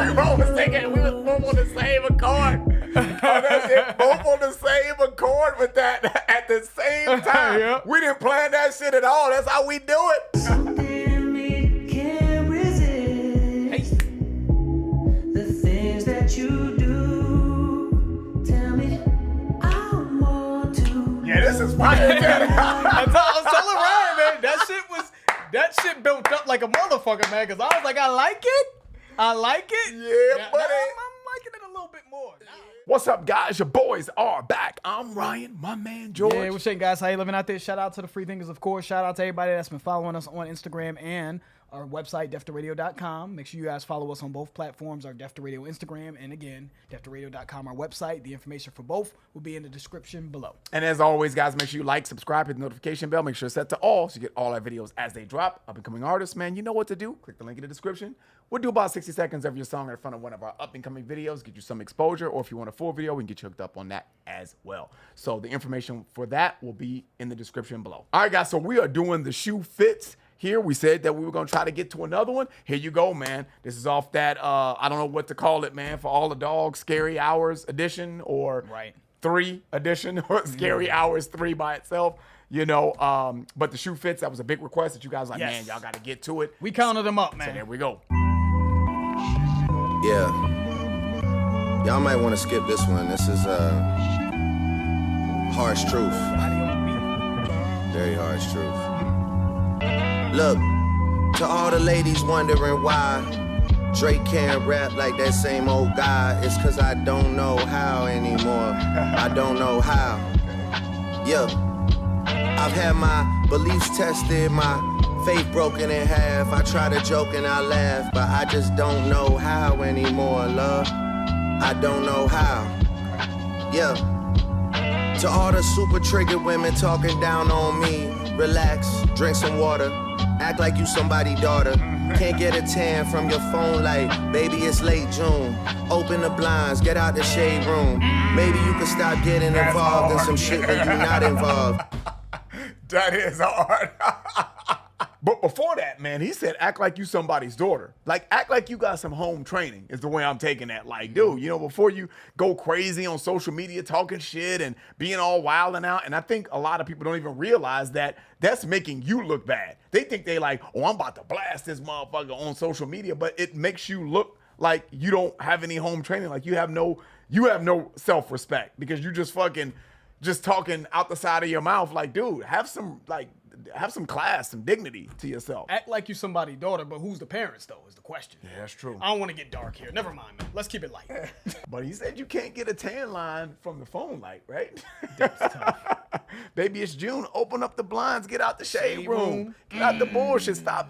we both was thinking we was both on the same accord. That shit, both on the same accord with that at the same time. Yep. We didn't plan that shit at all. That's how we do it. Something in me can't resist the things that you do. Tell me, I want to. Yeah, this is fire. I was telling Ryan, man, that shit built up like a motherfucker, man, because I was like, I like it. Yeah, Now buddy. I'm liking it a little bit more. What's up, guys? Your boys are back. I'm Ryan, my man George. Yeah, what's shaking, guys? How you living out there? Shout out to the free thinkers, of course. Shout out to everybody that's been following us on Instagram and our website, defteradio.com. Make sure you guys follow us on both platforms, our Def to Radio Instagram, and again, defteradio.com, our website. The information for both will be in the description below. And as always, guys, make sure you like, subscribe, hit the notification bell. Make sure it's set to all so you get all our videos as they drop. Up-and-coming artists, man, you know what to do. Click the link in the description. We'll do about 60 seconds of your song in front of one of our up-and-coming videos, get you some exposure, or if you want a full video, we can get you hooked up on that as well. So the information for that will be in the description below. All right, guys, so we are doing the shoe fits. Here, we said that we were going to try to get to another one. Here you go, man. This is off that, I don't know what to call it, man, for all the dogs, Scary Hours edition or 3 edition or Scary Hours 3 by itself. You know, but the shoe fits, that was a big request that you guys like, man, y'all got to get to it. We counted them up, man. So there we go. Yeah. Y'all might want to skip this one. This is harsh truth. Very harsh truth. Look, to all the ladies wondering why Drake can't rap like that same old guy, it's cause I don't know how anymore. I don't know how. Yeah. I've had my beliefs tested, my faith broken in half. I try to joke and I laugh, but I just don't know how anymore, love. I don't know how. Yeah. To all the super triggered women talking down on me, relax, drink some water, act like you somebody's daughter. Can't get a tan from your phone light, baby, it's late June. Open the blinds, get out the shade room. Maybe you can stop getting involved in some shit when you're not involved. That is hard. But before that, man, he said, act like you somebody's daughter. Like, act like you got some home training is the way I'm taking that. Like, dude, you know, before you go crazy on social media talking shit and being all wild and out. And I think a lot of people don't even realize that that's making you look bad. They think they like, oh, I'm about to blast this motherfucker on social media. But it makes you look like you don't have any home training. Like you have no self-respect because you just fucking just talking out the side of your mouth. Like, dude, have some class, some dignity to yourself. Act like you somebody's daughter, but who's the parents, though, is the question. Yeah, that's true. I don't want to get dark here. Never mind, man. Let's keep it light. But he said you can't get a tan line from the phone light, right? That's tough. Baby, it's June. Open up the blinds. Get out the shade room. Get out the bullshit. Stop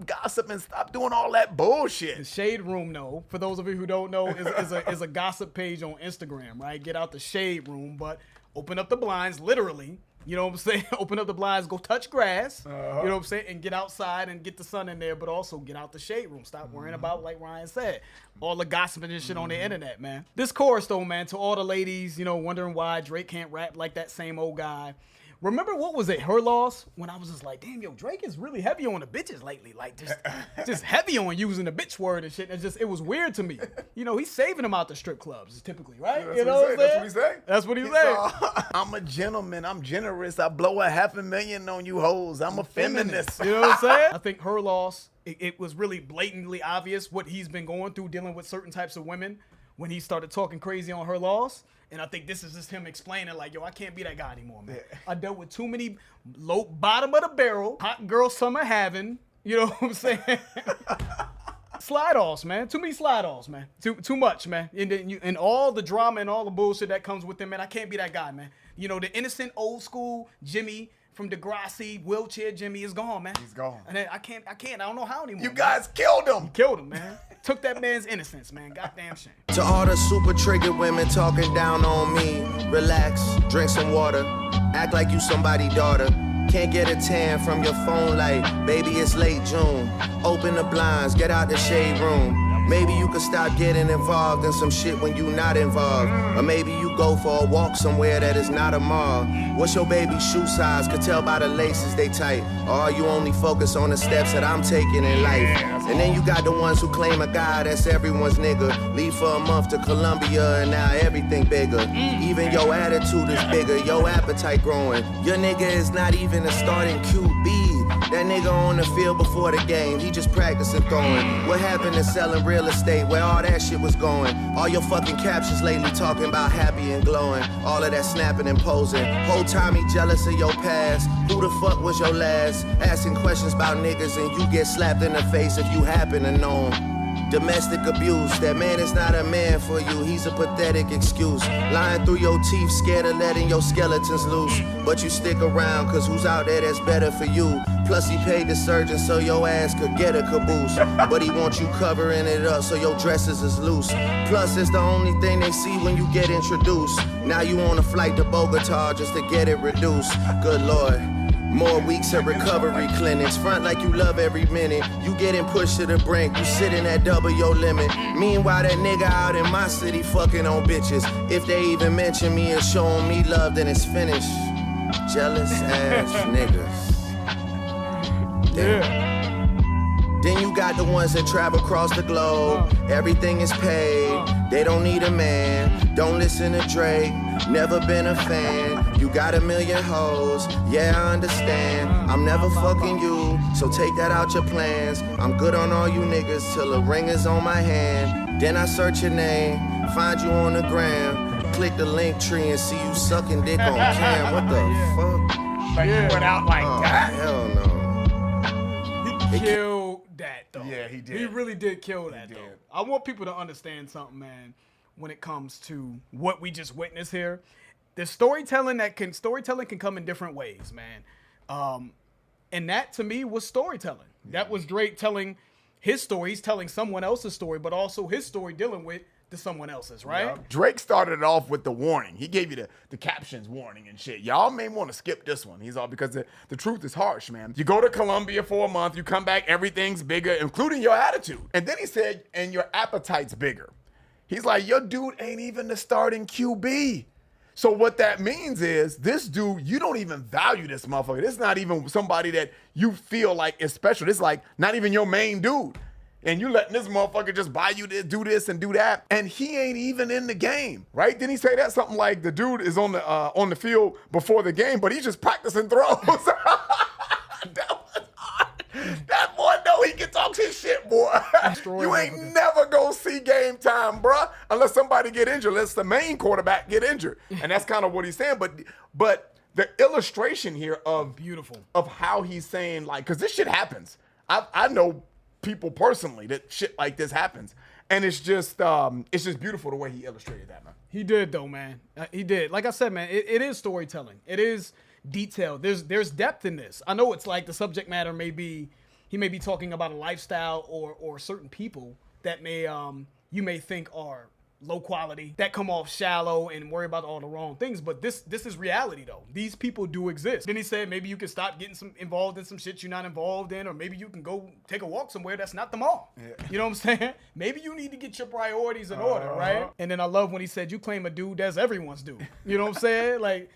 gossiping. Stop doing all that bullshit. The Shade Room, though, for those of you who don't know, is a gossip page on Instagram, right? Get out the Shade Room, but open up the blinds, literally. You know what I'm saying? Open up the blinds, go touch grass, you know what I'm saying? And get outside and get the sun in there, but also get out the shade room. Stop worrying about, like Ryan said, all the gossiping and shit on the internet, man. This chorus, though, man, to all the ladies, you know, wondering why Drake can't rap like that same old guy. Remember, what was it, Her Loss? When I was just like, damn, yo, Drake is really heavy on the bitches lately. Like, just heavy on using the bitch word and shit. It was weird to me. You know, he's saving them out the strip clubs, typically, right? That's you know what he say. That's what he said. I'm a gentleman. I'm generous. I blow $500,000 on you hoes. I'm a feminist. You know what I'm saying? I think Her Loss, it was really blatantly obvious what he's been going through dealing with certain types of women when he started talking crazy on Her Loss. And I think this is just him explaining, like, yo, I can't be that guy anymore, man. Yeah. I dealt with too many low bottom of the barrel, hot girl summer having, you know what I'm saying? Slide-offs, man. Too many slide-offs, man. Too much, man. And all the drama and all the bullshit that comes with them, man. I can't be that guy, man. You know, the innocent old school Jimmy from Degrassi, wheelchair Jimmy is gone, man. He's gone. And I can't. I don't know how anymore. You guys killed him. Killed him, man. Took that man's innocence, man. Goddamn shame. To all the super triggered women talking down on me, relax, drink some water, act like you somebody's daughter. Can't get a tan from your phone light, baby, it's late June. Open the blinds, get out the shade room. Maybe you could stop getting involved in some shit when you not involved. Or maybe you go for a walk somewhere that is not a mall. What's your baby's shoe size? Could tell by the laces they tight. Or you only focus on the steps that I'm taking in life. And then you got the ones who claim a guy that's everyone's nigga. Leave for a month to Colombia and now everything bigger. Even your attitude is bigger, your appetite growing. Your nigga is not even a starting QB. That nigga on the field before the game, he just practicing throwing. What happened to selling real estate, where all that shit was going? All your fucking captions lately talking about happy and glowing. All of that snapping and posing. Whole time he jealous of your past. Who the fuck was your last? Asking questions about niggas and you get slapped in the face if you happen to know him. Domestic abuse, that man is not a man for you, he's a pathetic excuse. Lying through your teeth, scared of letting your skeletons loose. But you stick around, cause who's out there that's better for you? Plus he paid the surgeon so your ass could get a caboose. But he wants you covering it up so your dresses is loose. Plus it's the only thing they see when you get introduced. Now you on a flight to Bogota just to get it reduced. Good Lord. More weeks at recovery clinics. Front like you love every minute. You getting pushed to the brink. You sitting at double your limit. Meanwhile, that nigga out in my city fucking on bitches. If they even mention me and showing me love, then it's finished. Jealous ass niggas. Yeah. Then you got the ones that travel across the globe. Everything is paid. They don't need a man. Don't listen to Drake. Never been a fan. You got a million hoes. Yeah, I understand. I'm never fucking you. So take that out your plans. I'm good on all you niggas till a ring is on my hand. Then I search your name. Find you on the gram. Click the link tree and see you sucking dick on cam. What the fuck? Like you went out like that. Hell no. He killed that though. Yeah, he did. He really did kill that did. though. I want people to understand something, man, when it comes to what we just witnessed here. The storytelling can come in different ways, man. And that to me was storytelling. Yeah. That was Drake telling his story. He's telling someone else's story, but also his story dealing with someone else's, right? Yeah. Drake started it off with the warning. He gave you the captions warning and shit. Y'all may want to skip this one. He's all because the truth is harsh, man. You go to Colombia for a month, you come back, everything's bigger, including your attitude. And then he said, and your appetite's bigger. He's like, your dude ain't even the starting QB. So what that means is this dude, you don't even value this motherfucker. This is not even somebody that you feel like is special. This is like not even your main dude. And you letting this motherfucker just buy you this, do this and do that. And he ain't even in the game, right? Didn't he say that? Something like the dude is on the field before the game, but he's just practicing throws. That boy know he can talk his shit, boy. You ain't never gonna see game time, bruh, unless somebody get injured, unless the main quarterback get injured. And that's kind of what he's saying. But the illustration here of beautiful of how he's saying, like, because this shit happens. I know people personally that shit like this happens, and it's just beautiful the way he illustrated that, man. He did though, man. He did. Like I said, man, it is storytelling. It is detail. There's depth in this. I know it's like the subject matter may be, he may be talking about a lifestyle or certain people that may you may think are low quality, that come off shallow and worry about all the wrong things. But this is reality though. These people do exist. Then he said maybe you can stop getting involved in some shit you're not involved in, or maybe you can go take a walk somewhere that's not the mall. Yeah. You know what I'm saying? Maybe you need to get your priorities in order, right? And then I love when he said you claim a dude that's everyone's dude. You know what I'm saying? Like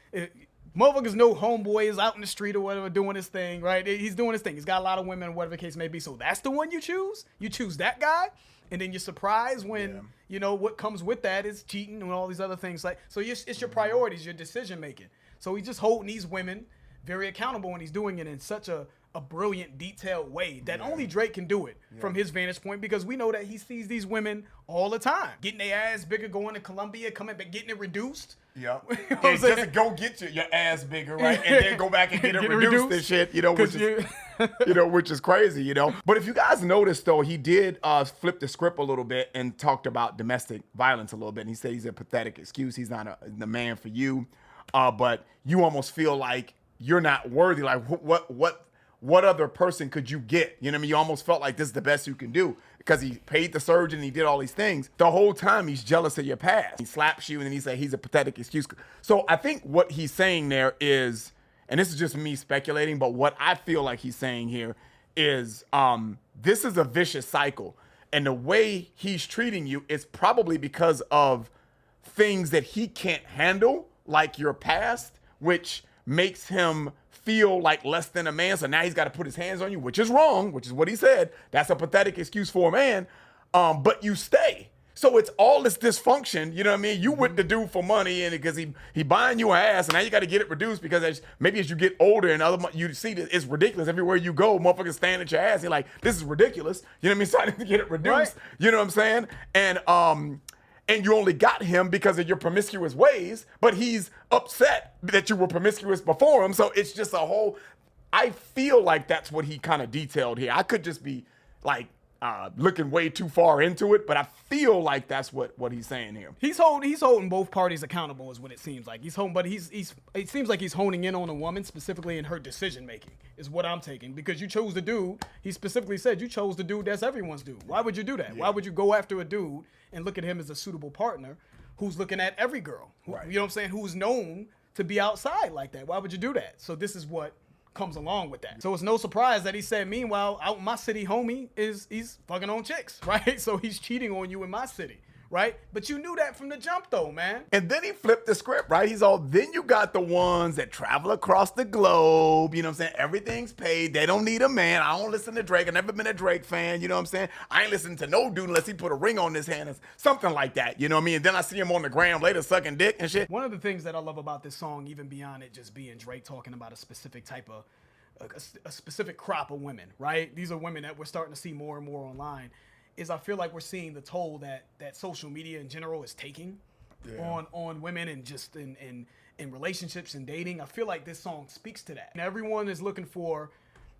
motherfuckers know homeboy is out in the street or whatever doing his thing, right? He's doing his thing. He's got a lot of women or whatever the case may be. So that's the one you choose? You choose that guy? And then you're surprised when, you know, what comes with that is cheating and all these other things. Like, so it's your priorities, your decision making. So he's just holding these women very accountable, and he's doing it in such a brilliant, detailed way that only Drake can do it from his vantage point, because we know that he sees these women all the time. Getting their ass bigger, going to Colombia, coming back, getting it reduced. Yeah. Just to go get your ass bigger, right? And then go back and get it reduced and shit, you know, which is crazy, you know. But if you guys noticed, though, he did flip the script a little bit and talked about domestic violence a little bit. And he said he's a pathetic excuse. He's not the man for you. But you almost feel like you're not worthy. Like, what other person could you get? You know what I mean? You almost felt like this is the best you can do because he paid the surgeon, he did all these things. The whole time he's jealous of your past. He slaps you and then he said he's a pathetic excuse. So I think what he's saying there is, and this is just me speculating, but what I feel like he's saying here is this is a vicious cycle. And the way he's treating you is probably because of things that he can't handle, like your past, which makes him feel like less than a man. So now he's got to put his hands on you, which is wrong, which is what he said. That's a pathetic excuse for a man. But you stay. So it's all this dysfunction, you know what I mean? You with the dude for money and because he buying you an ass, and now you got to get it reduced because maybe as you get older and you see that it's ridiculous. Everywhere you go, motherfuckers stand at your ass. You're like, this is ridiculous. You know what I mean? So I need to get it reduced. Right. You know what I'm saying? And you only got him because of your promiscuous ways, but he's upset that you were promiscuous before him. So it's just I feel like that's what he kind of detailed here. I could just be like, looking way too far into it, but I feel like that's what he's saying here. He's holding both parties accountable is what it seems like. It seems like he's honing in on a woman specifically in her decision making is what I'm taking, because you chose the dude. He specifically said you chose the dude that's everyone's dude. Why would you do that? Yeah. Why would you go after a dude and look at him as a suitable partner who's looking at every girl? Right. You know what I'm saying? Who's known to be outside like that? Why would you do that? So this is what comes along with that. So it's no surprise that he said, meanwhile, out in my city, homie, he's fucking on chicks, right? So he's cheating on you in my city, right? But you knew that from the jump though, man. And then he flipped the script, right? Then you got the ones that travel across the globe, you know what I'm saying? Everything's paid. They don't need a man. I don't listen to Drake. I've never been a Drake fan, you know what I'm saying? I ain't listening to no dude unless he put a ring on his hand or something like that, you know what I mean? And then I see him on the gram later sucking dick and shit. One of the things that I love about this song, even beyond it just being Drake talking about a specific type of a specific crop of women, right? These are women that we're starting to see more and more online, is I feel like we're seeing the toll that social media in general is taking on women and just in relationships and dating. I feel like this song speaks to that. And everyone is looking for,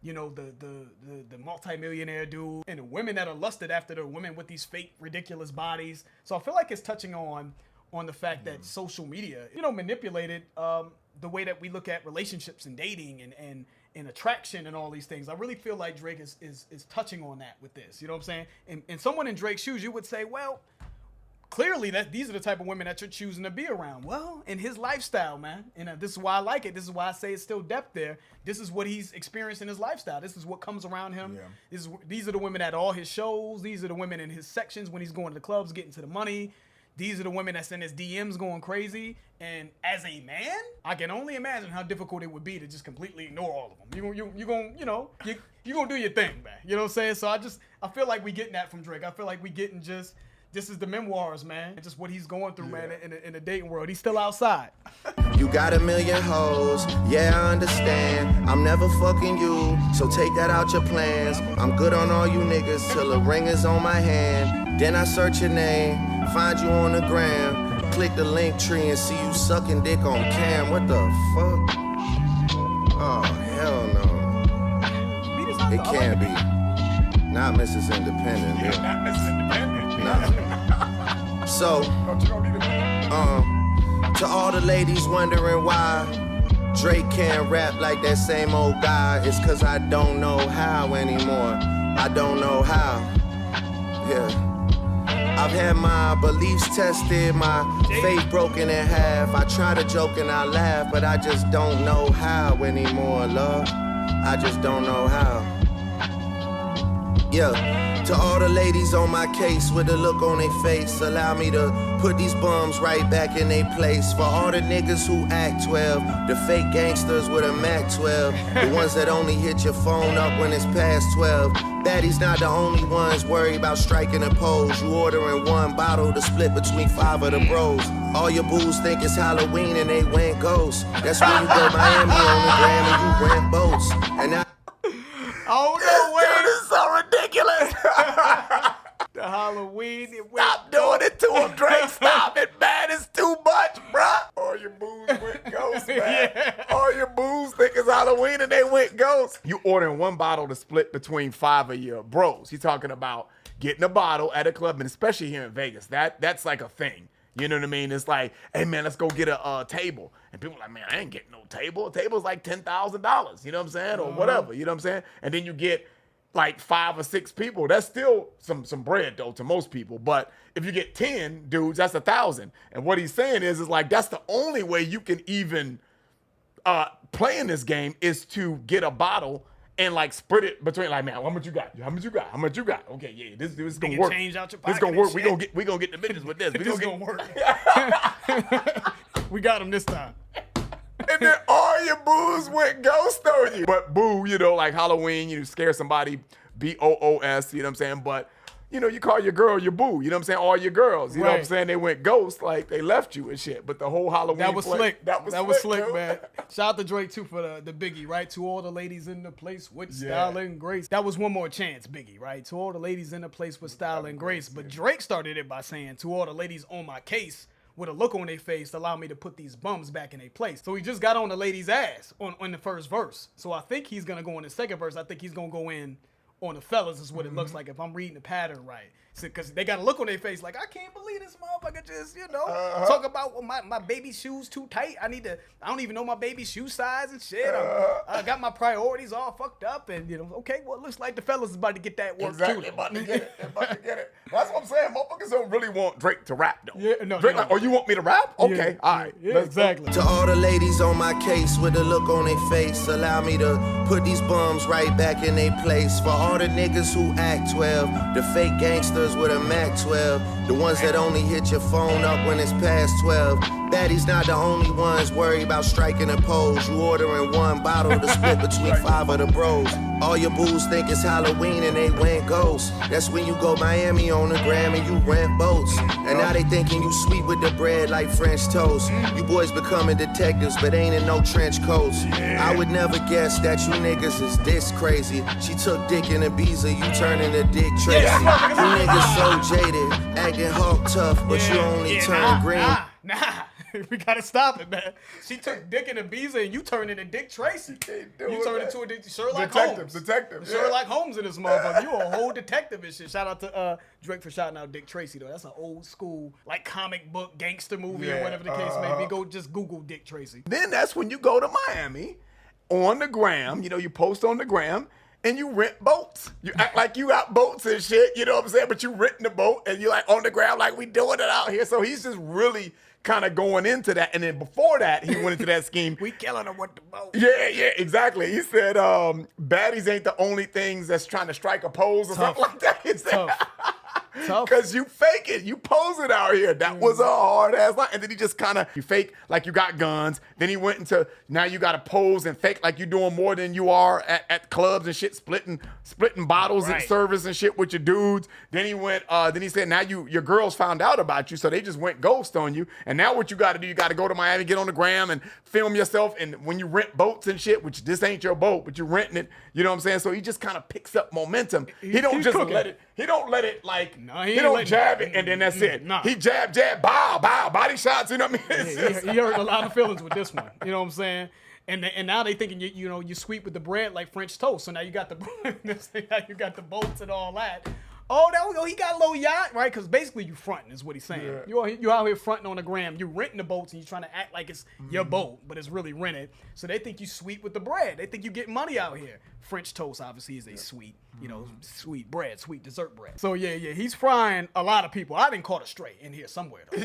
you know, the multimillionaire dude, and the women that are lusted after the women with these fake, ridiculous bodies. So I feel like it's touching on the fact that social media, you know, manipulated the way that we look at relationships and dating and attraction and all these things. I really feel like Drake is touching on that with this. You know what I'm saying? And someone in Drake's shoes, you would say, well, clearly that these are the type of women that you're choosing to be around. Well, in his lifestyle, man, and this is why I like it. This is why I say it's still depth there. This is what he's experienced in his lifestyle. This is what comes around him. Yeah. These are the women at all his shows. These are the women in his sections when he's going to the clubs, getting to the money. These are the women that's in his DMs going crazy. And as a man, I can only imagine how difficult it would be to just completely ignore all of them. You're going to do your thing, man. You know what I'm saying? So I feel like we getting that from Drake. I feel like we getting just, this is the memoirs, man. And just what he's going through, man, in the dating world. He's still outside. You got a million hoes, yeah, I understand. I'm never fucking you, so take that out your plans. I'm good on all you niggas till a ring is on my hand. Then I search your name, find you on the gram. Click the link tree and see you sucking dick on cam. What the fuck? Oh, hell no. It can't be. Not Mrs. Independent. Yeah, not Mrs. Independent. Nah. So, to all the ladies wondering why Drake can't rap like that same old guy, it's cause I don't know how anymore. I don't know how. Yeah. I've had my beliefs tested, my faith broken in half. I try to joke and I laugh, but I just don't know how anymore, love. I just don't know how. Yeah, to all the ladies on my case with a look on their face, allow me to put these bums right back in their place. For all the niggas who act 12, the fake gangsters with a Mac 12, the ones that only hit your phone up when it's past 12. Baddies not the only ones worried about striking a pose. You ordering one bottle to split between 5 of the bros. All your booze think it's Halloween and they went ghost. That's when you go Miami on the gram and you rent boats. And I oh no, wait, this is so ridiculous. The Halloween. Stop doing it to him, Drake. Stop it, man. It's too much, bruh. All your booze went ghost, man. Yeah. All your booze think it's Halloween and they went ghost. You ordering one bottle to split between 5 of your bros. He's talking about getting a bottle at a club, and especially here in Vegas. That's like a thing. You know what I mean? It's like, hey, man, let's go get a table. And people are like, man, I ain't getting no table. A table's like $10,000. You know what I'm saying? Or whatever. You know what I'm saying? And then you get like 5 or 6 people. That's still some bread, though, to most people. But if you get 10 dudes, that's 1,000. And what he's saying is like, that's the only way you can even play in this game is to get a bottle and like spread it between like, man, how much you got? How much you got? How much you got? Okay, yeah, this is gonna work. Change out your This pocket gonna work. and We gonna get the business with this. We This gonna gonna get. work. We got him this time. And then all your boos went ghost on you. But boo, you know, like Halloween, you scare somebody, BOOS, you know what I'm saying? But, you know, you call your girl your boo, you know what I'm saying? All your girls, you know what I'm Right. saying? They went ghost, like they left you and shit. But the whole Halloween That was play- slick. That was slick, dude. man. Shout out to Drake too for the Biggie, right? To all the ladies in the place with style and grace. That was one more chance, Biggie, right? To all the ladies in the place with style and grace. But Drake started it by saying, to all the ladies on my case with a look on their face, allow me to put these bums back in their place. So he just got on the lady's ass on the first verse. So I think he's gonna go in the second verse. I think he's gonna go in on the fellas is what it looks like if I'm reading the pattern right. Because they got a look on their face like, I can't believe this motherfucker just, you know, talk about well, my baby shoes too tight. I don't even know my baby shoe size and shit. I got my priorities all fucked up and, you know, okay, well, it looks like the fellas is about to get that work Exactly, too. about to get it. About to get it. That's what I'm saying. Motherfuckers don't really want Drake to rap, though. Yeah, no, Drake no. like, oh, you want me to rap? Okay, all right. Yeah, Let's- exactly. To all the ladies on my case with a look on their face, allow me to put these bums right back in their place. For all the niggas who act 12, the fake gangsters with a Mac 12, the ones that only hit your phone up when it's past 12. Baddies not the only ones worried about striking a pose. You ordering one bottle to split between 5 of the bros. All your booze think it's Halloween and they went ghost. That's when you go Miami on the gram and you rent boats. And now they thinking you sweet with the bread like French toast. You boys becoming detectives but ain't in no trench coats. I would never guess that you niggas is this crazy. She took dick in Ibiza, you turning to Dick Tracy. You niggas so jaded, acting Hulk tough, but you only turn green. Nah. We gotta stop it, man. She took Dick and Ibiza and you turned into Dick Tracy. You turned into a Sherlock Holmes. Detective. Sherlock Holmes in this motherfucker. You a whole detective and shit. Shout out to Drake for shouting out Dick Tracy though. That's an old school like comic book gangster movie or whatever the case may be. Go just Google Dick Tracy. Then that's when you go to Miami on the gram, you know, you post on the gram and you rent boats. You act like you got boats and shit, you know what I'm saying? But you renting the boat and you like on the ground like we doing it out here. So he's just really kind of going into that. And then before that, he went into that scheme. We killing them with the boat. Yeah, exactly. He said, baddies ain't the only things that's trying to strike a pose or something like that. He said, Tough. Cause you fake it, you pose it out here. That was a hard ass line. And then he just kind of, you fake like you got guns. Then he went into, now you got to pose and fake like you're doing more than you are at clubs and shit, splitting bottles and Right. service and shit with your dudes. Then he went, then he said, now your girls found out about you, so they just went ghost on you. And now what you got to do, you got to go to Miami, get on the gram and film yourself. And when you rent boats and shit, which this ain't your boat, but you're renting it, you know what I'm saying? So he just kind of picks up momentum. He don't he's just cooking. let it. He don't let it like. No, he he ain't don't letting- jab it and then that's it. Nah. He jab, bow, body shots. You know what I mean? It's just- He hurt a lot of feelings with this one. You know what I'm saying? And now they thinking you sweep with the bread like French toast. So now you got the boats and all that. Oh, there we go. He got a little yacht, right? Because basically you fronting is what he's saying. Yeah. You out here fronting on the gram. You renting the boats and you trying to act like it's your boat, but it's really rented. So they think you sweet with the bread. They think you get money out here. French toast obviously is a sweet, sweet bread, sweet dessert bread. So yeah, he's frying a lot of people. I didn't caught a stray in here somewhere though.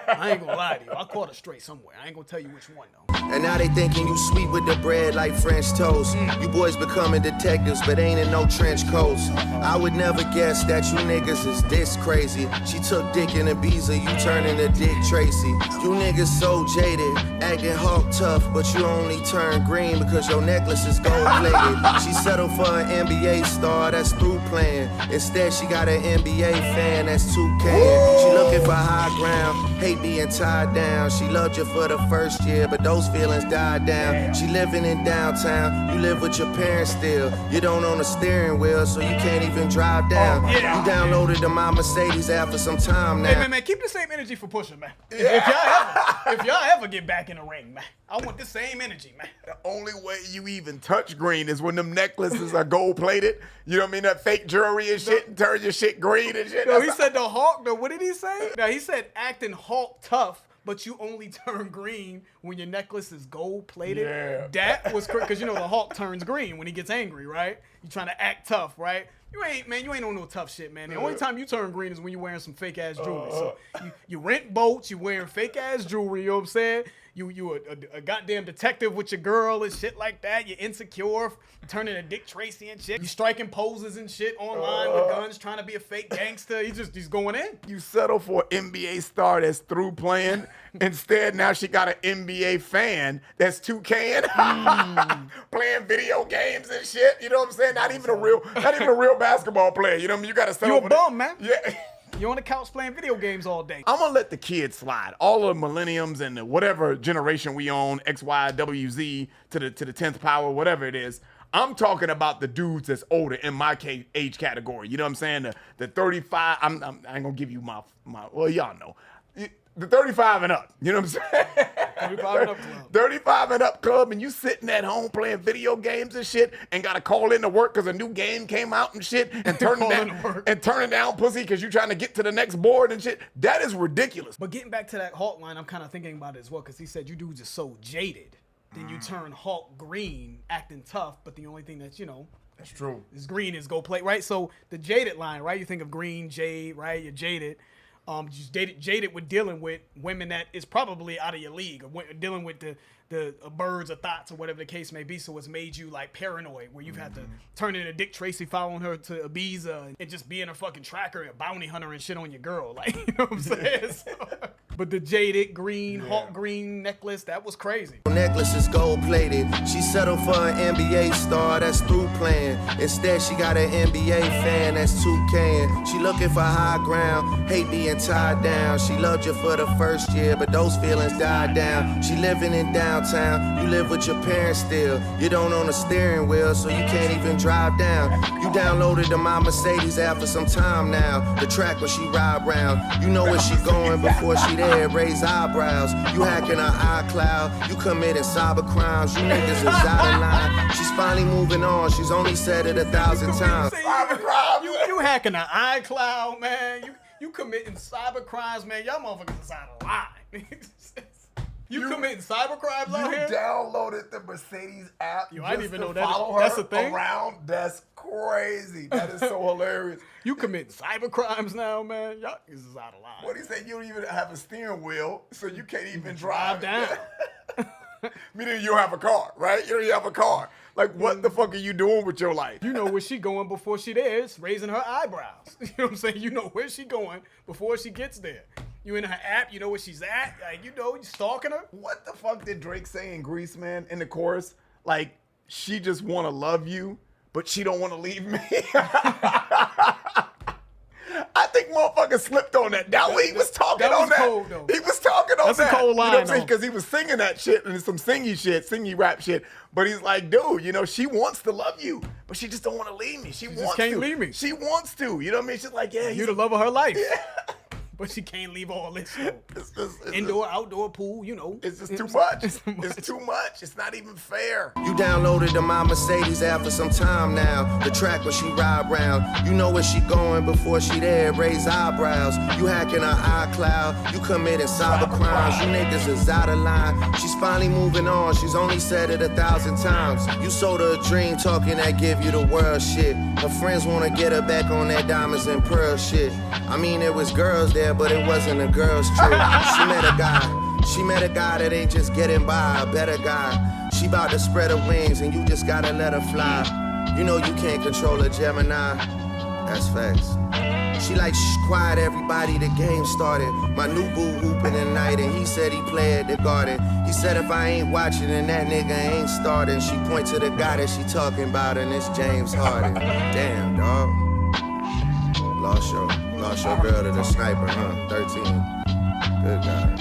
I ain't gonna lie to you. I caught a stray somewhere. I ain't gonna tell you which one though. And now they thinking you sweet with the bread like French toast. You boys becoming detectives, but ain't in no trench coats. I would never guess that you niggas is this crazy. She took dick in Ibiza, you turning to Dick Tracy. You niggas so jaded, acting Hulk tough, but you only turn green because your necklace is gold plated. She settled for an NBA star that's through playing. Instead, she got an NBA fan that's 2K. She looking for high ground, hate being tied down. She loved you for the first year, but those feelings died down. She living in downtown, you live with your parents still. You don't own a steering wheel, so you can't even drive down. You downloaded to my Mercedes after some time now. Hey man, keep the same energy for pushing, man. If y'all ever get back in the ring, man, I want the same energy, man. The only way you even touch green is when them necklaces are gold plated. You know what I mean? That fake jewelry and shit and turn your shit green and shit. No, he said the Hawk. What did he say? No, he said acting Hawk tough, but you only turn green when your necklace is gold plated. Yeah. That was because the Hawk turns green when he gets angry, right? You trying to act tough, right? You ain't on no tough shit, man. The only time you turn green is when you're wearing some fake ass jewelry. So you rent boats, you wearing fake ass jewelry, you know what I'm saying? You a goddamn detective with your girl and shit like that. You're insecure, turning a Dick Tracy and shit. You striking poses and shit online with guns, trying to be a fake gangster. He's going in. You settle for an NBA star that's through playing. Instead, now she got an NBA fan that's 2K'ing, playing video games and shit. You know what I'm saying? Not even a real basketball player. You know what I mean? You got to settle. You a bum, man. Yeah. You're on the couch playing video games all day. I'm gonna let the kids slide. All of the millenniums and the whatever generation we own, X, Y, W, Z to the 10th power, whatever it is. I'm talking about the dudes that's older in my age category. You know what I'm saying? The 35. I ain't gonna give you my. Well, y'all know. The 35 and up. You know what I'm saying? 35 and up club. 35 and up club, and you sitting at home playing video games and shit, and gotta call in to work because a new game came out and shit, and turning down pussy because you trying to get to the next board and shit. That is ridiculous. But getting back to that Hulk line, I'm kind of thinking about it as well because he said you dudes are so jaded. Then you turn Hulk green, acting tough, but the only thing that's That's true. is green is go play, right? So the jaded line, right? You think of green, jade, right? You're jaded. Just jaded with dealing with women that is probably out of your league, or dealing with the birds or thoughts or whatever the case may be. So it's made you like paranoid, where you've had to turn into Dick Tracy, following her to Ibiza and just being a fucking tracker, a bounty hunter and shit on your girl. Like, you know what I'm saying? But the jaded green, Hulk green necklace, that was crazy. Necklace is gold plated. She settled for an NBA star that's through playing. Instead, she got an NBA fan that's 2K'ing. She looking for high ground, hate being tied down. She loved you for the first year, but those feelings died down. She living in downtown, you live with your parents still. You don't own a steering wheel, so you can't even drive down. You downloaded the My Mercedes app for some time now. The track where she ride round. You know where she going before she there. Raise eyebrows. You hacking her iCloud. You committing cyber crimes. You niggas is out of line. She's finally moving on. She's only said it 1,000 times. You hacking the iCloud, man. You committing cyber crimes, man. Y'all motherfuckers is out of line. You committing cyber crimes out here? You downloaded the Mercedes app. I didn't even know that. Follow her That's a thing? around. That's crazy. That is so hilarious. You committing cyber crimes now, man? Y'all is out of line. What he said? You don't even have a steering wheel, so you can't even Drive down. Meaning you don't have a car, right? You don't even have a car. Like, what the fuck are you doing with your life? You know where she going before she there. It's raising her eyebrows. You know what I'm saying? You know where she going before she gets there. You in her app, you know where she's at. Like, you stalking her. What the fuck did Drake say in Grease, man, in the chorus? Like, she just want to love you, but she don't want to leave me. I think motherfucker slipped on that. That way he was talking on that. Cold, though. He was talking on that. That's a cold line, you know what I'm saying? though. Because he was singing that shit and some singy rap shit. But he's like, dude, she wants to love you, but she just don't want to leave me. She wants just can't to. leave me. She wants to. You know what I mean? She's like, yeah. You the love of her life. Yeah. But she can't leave all this. It's Indoor, outdoor pool, It's just too much. It's too much. It's not even fair. You downloaded the My Mercedes app for some time now. The track where she ride round. You know where she going before she there. Raise eyebrows. You hacking her iCloud. You committing cyber crimes. You niggas is out of line. She's finally moving on. She's only said it 1,000 times. You sold her a dream talking that give you the world shit. Her friends wanna get her back on that diamonds and pearl shit. I mean, there was girls there, but it wasn't a girl's trip. She met a guy that ain't just getting by, a better guy. She about to spread her wings and you just gotta let her fly. You know you can't control a Gemini. That's facts. She like, shh, quiet everybody, the game started. My new boo hooping tonight and he said he play at the Garden. He said if I ain't watching then that nigga ain't starting. She point to the guy that she talking about and it's James Harden. Damn, dog. Lost your girl to the sniper, huh? 13. Good God.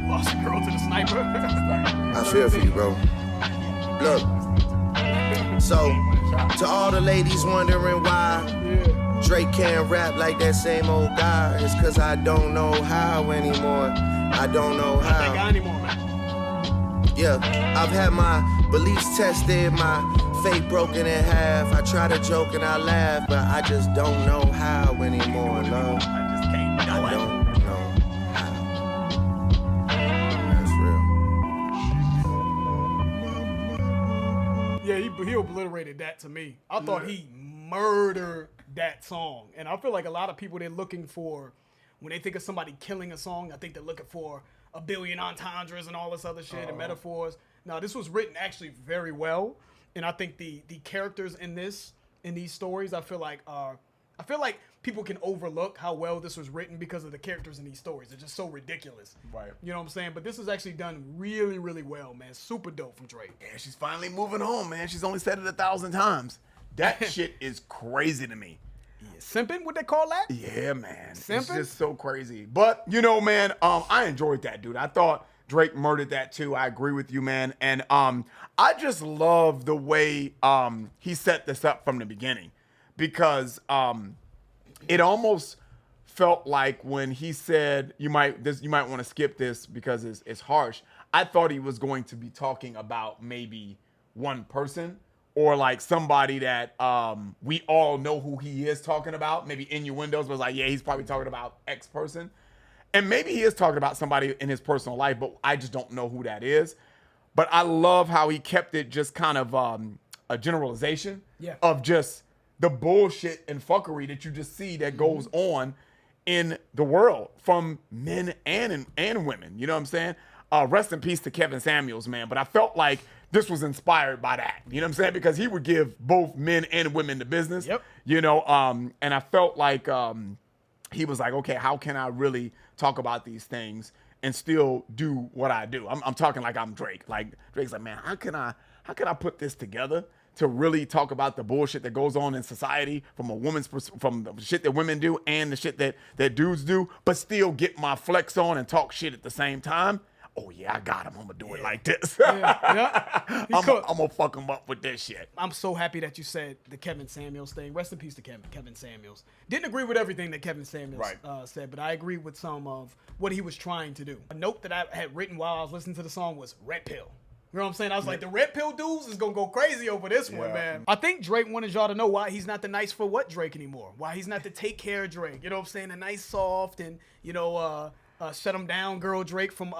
Lost a girl to the sniper. I feel for you, bro. Look. So, to all the ladies wondering why Drake can't rap like that same old guy, it's cause I don't know how anymore. I don't know how. Not that guy anymore, man. Yeah, I've had my beliefs tested, my faith broken in half. I try to joke and I laugh, but I just don't know how anymore, love. I just can't I know it. don't know how. That's real. Yeah, he obliterated that to me. I thought he murdered that song. And I feel like a lot of people, they're looking for, when they think of somebody killing a song, I think they're looking for a billion entendres and all this other shit and metaphors. Now, this was written actually very well. And I think the characters in these stories, I feel like people can overlook how well this was written because of the characters in these stories. They're just so ridiculous. Right. You know what I'm saying? But this is actually done really, really well, man. Super dope from Drake. Yeah, she's finally moving on, man. She's only said it 1,000 times. That shit is crazy to me. Yeah. Simping, what they call that? Yeah, man. Simping? It's just so crazy. But, you know, man, I enjoyed that, dude. I thought Drake murdered that too. I agree with you, man. And I just love the way he set this up from the beginning because it almost felt like when he said you might want to skip this because it's harsh. I thought he was going to be talking about maybe one person or like somebody that we all know who he is talking about. Maybe innuendos was like, yeah, he's probably talking about X person. And maybe he is talking about somebody in his personal life, but I just don't know who that is. But I love how he kept it just kind of a generalization of just the bullshit and fuckery that you just see that goes on in the world from men and women. You know what I'm saying? Rest in peace to Kevin Samuels, man. But I felt like this was inspired by that. You know what I'm saying? Because he would give both men and women the business. Yep. You know, and I felt like he was like, okay, how can I really talk about these things and still do what I do? I'm talking like I'm Drake. Like Drake's like, man, how can I put this together to really talk about the bullshit that goes on in society from a woman's from the shit that women do and the shit that dudes do, but still get my flex on and talk shit at the same time? Oh yeah, I got him. I'm gonna do it like this. I'm gonna fuck him up with this shit. I'm so happy that you said the Kevin Samuels thing. Rest in peace to Kevin Samuels. Didn't agree with everything that Kevin Samuels said, but I agree with some of what he was trying to do. A note that I had written while I was listening to the song was red pill. You know what I'm saying? I was like, the red pill dudes is gonna go crazy over this one, man. I think Drake wanted y'all to know why he's not the nice for what Drake anymore. Why he's not the take care Drake. You know what I'm saying? The nice, soft, and shut him down girl Drake from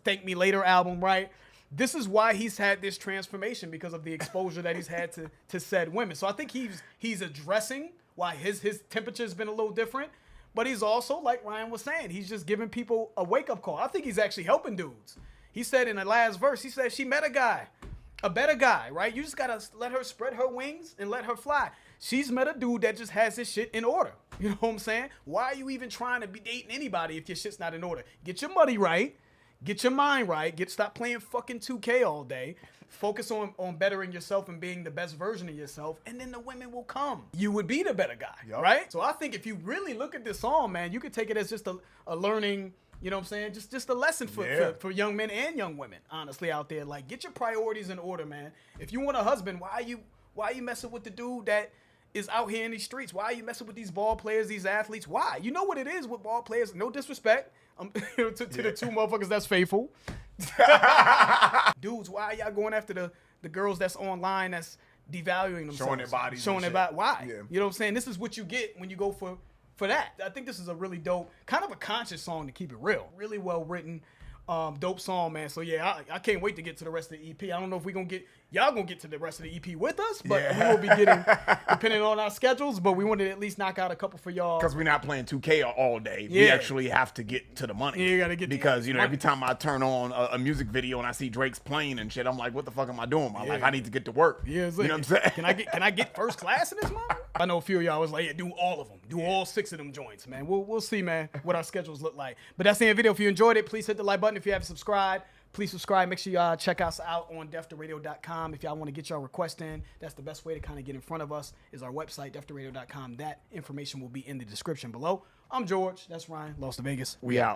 Thank Me Later album, right? This is why he's had this transformation because of the exposure that he's had to said women. So I think he's addressing why his temperature's been a little different, but he's also, like Ryan was saying, he's just giving people a wake-up call. I think he's actually helping dudes. He said in the last verse, he said she met a better guy, right? You just gotta let her spread her wings and let her fly. She's met a dude that just has his shit in order. You know what I'm saying? Why are you even trying to be dating anybody if your shit's not in order? Get your money right. Get your mind right. Stop playing fucking 2K all day. Focus on bettering yourself and being the best version of yourself, and then the women will come. You would be the better guy, right? So I think if you really look at this song, man, you could take it as just a learning, you know what I'm saying? Just a lesson for young men and young women, honestly, out there. Like, get your priorities in order, man. If you want a husband, why are you messing with the dude that is out here in these streets? Why are you messing with these ball players, these athletes? Why? You know what it is with ball players. No disrespect to the two motherfuckers that's faithful. Dudes, why are y'all going after the girls that's online that's devaluing themselves? Showing their bodies. Showing their body. Why? Yeah. You know what I'm saying? This is what you get when you go for that. I think this is a really dope, kind of a conscious song to keep it real. Really well written. Dope song, man. So yeah, I can't wait to get to the rest of the EP. I don't know if y'all gonna get to the rest of the EP with us, but we will be getting, depending on our schedules, but we wanted to at least knock out a couple for y'all. Because we're not playing 2K all day. We actually have to get to the money. Yeah, you gotta get because every time I turn on a music video and I see Drake's playing and shit, I'm like, what the fuck am I doing? I'm like, I need to get to work. Yeah, you know what I'm saying? Can I get first class in this month? I know a few of y'all was like, yeah, do all of them. Do all 6 of them joints, man. We'll see, man, what our schedules look like. But that's the end video. If you enjoyed it, please hit the like button. If you haven't subscribed, please subscribe. Make sure y'all check us out on defteradio.com. If y'all want to get y'all request in, that's the best way to kind of get in front of us is our website, defteradio.com. That information will be in the description below. I'm George. That's Ryan. Lost to Vegas. We out.